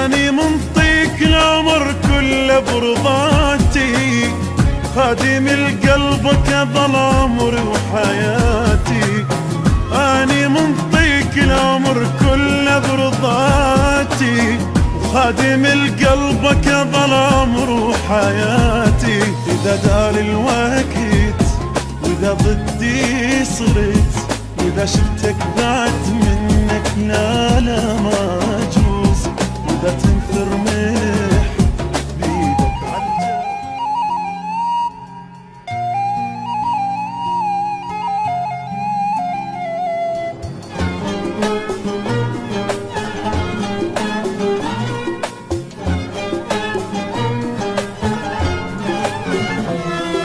اني منطيك العمر كله برضاتي، خادم لقلبك ظل عمري وحياتي. اني منطيك العمر كله برضاتي، وخادم لقلبك ظل عمري وحياتي. اذا دار الوقت واذا ضدي صرت، واذا شفتك بعد منك لا لا ما اجوز، واذا تنثر ملح بيدك عالجرح.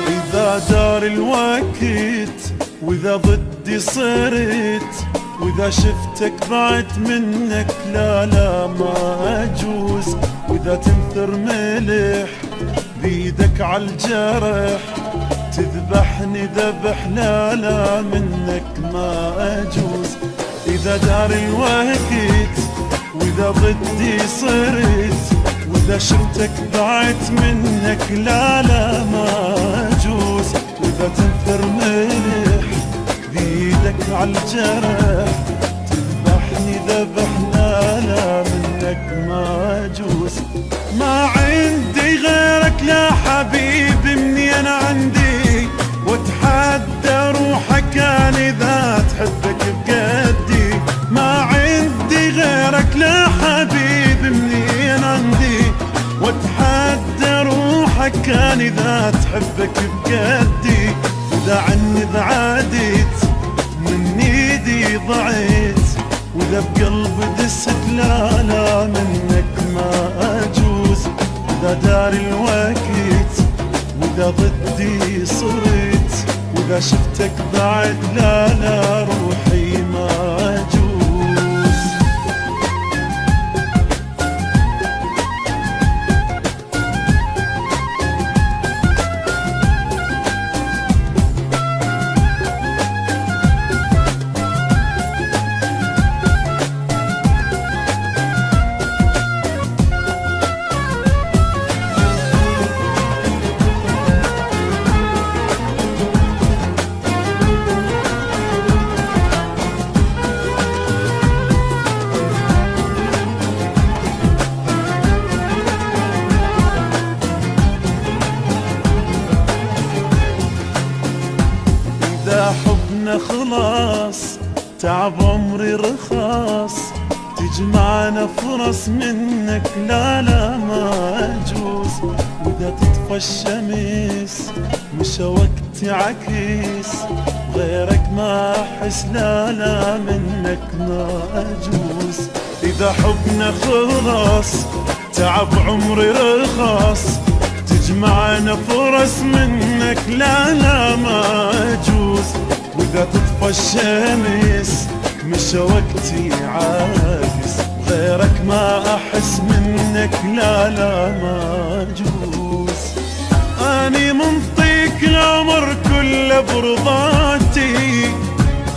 إذا دار الوقت وإذا ضدي صرت، وإذا شفتك بعد منك لا لا ما أجوز، وإذا تنثر ملح بيدك عالجرح، تذبحني ذبح لا لا منك ما أجوز. إذا دار الوقت وإذا ضدي صرت، وإذا شفتك بعد منك لا لا ما أجوز، وإذا تنثر ملح بيدك عالجرح، تذبحني ذبح لا لا منك ما أجوز. ما عندي غيرك لا حبيبي مني أنا عندي، واتحدى روحك أنا إذا تحبك بقدي. ما عندي غيرك لا حبيبي مني أنا عندي، واتحدى روحك أنا إذا تحبك بقدي. إذا عني بعدت من ايدي ضعيت، واذا بقلبي دست لا لا منك ما اجوز. اذا دار الوقت واذا ضدي صرت، واذا شفتك بعد لا لا روحي ما اجوز. إذا حبنا خلاص تعب عمري رخاص، تجمعنا فرص منك لا لا ما أجوز. وإذا تطفى الشمس مش وقتي عكس، غيرك ما أحس لا لا منك ما أجوز. إذا حبنا خلاص تعب عمري رخاص، تجمعنا فرص منك لا لا ما أجوز. وإذا تطفى الشمس مش وقتي عاكس، غيرك ما أحس منك لا لا ما أجوز. أني منطيك العمر كله برضاتي،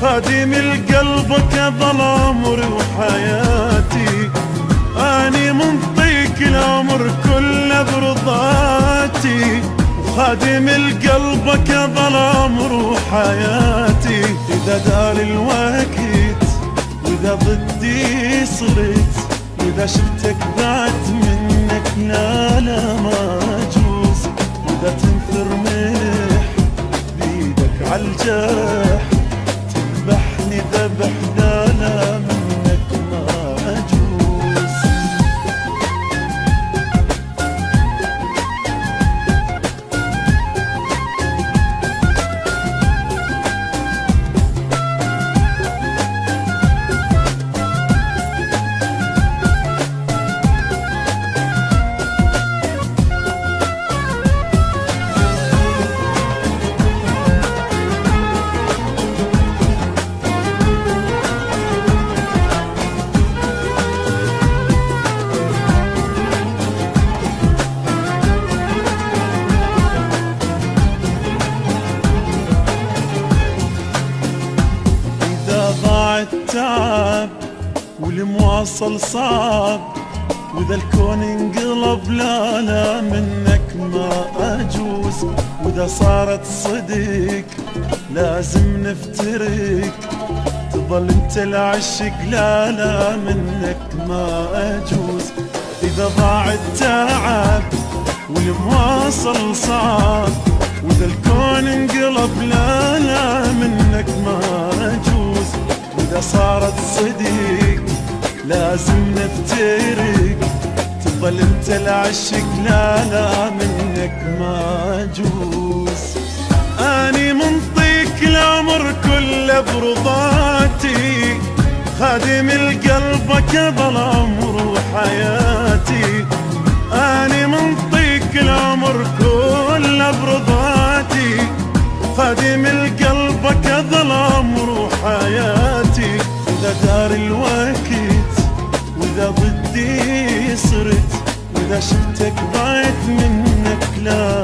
خادم لقلبك ظل عمري وحياتي. أني منطيك العمر كله برضاتي، وخادم لقلبك ظل عمري وحياتي. إذا دار الوقت وإذا ضدي صرت، وإذا شفتك بعد منك لا لا ما أجوز. وإذا تنثر ملح بيدك عالجرح، تذبحني ذبح لا لا منك ما أجوز. التعب والمواصل صعب، وإذا الكون انقلب لا لا منك ما أجوز، وإذا صارت صدق لازم نفترق، تظل انت العشق لا لا منك ما أجوز. إذا ضاع التعب والمواصل صعب، وإذا الكون انقلب لا لا منك ما أجوز، وإذا صارت صدق لازم نفترق، تظل انت العشق لا لا منك ما أجوز. أني منطيك العمر كله برضاتي، خادم القلبك ظل عمر وحياتي. أني منطيك العمر كله برضاتي، خادم القلبك ظل عمر وحياتي. إذا دار الوقت وإذا ضدي صرت، وإذا شفتك ضايت منك لا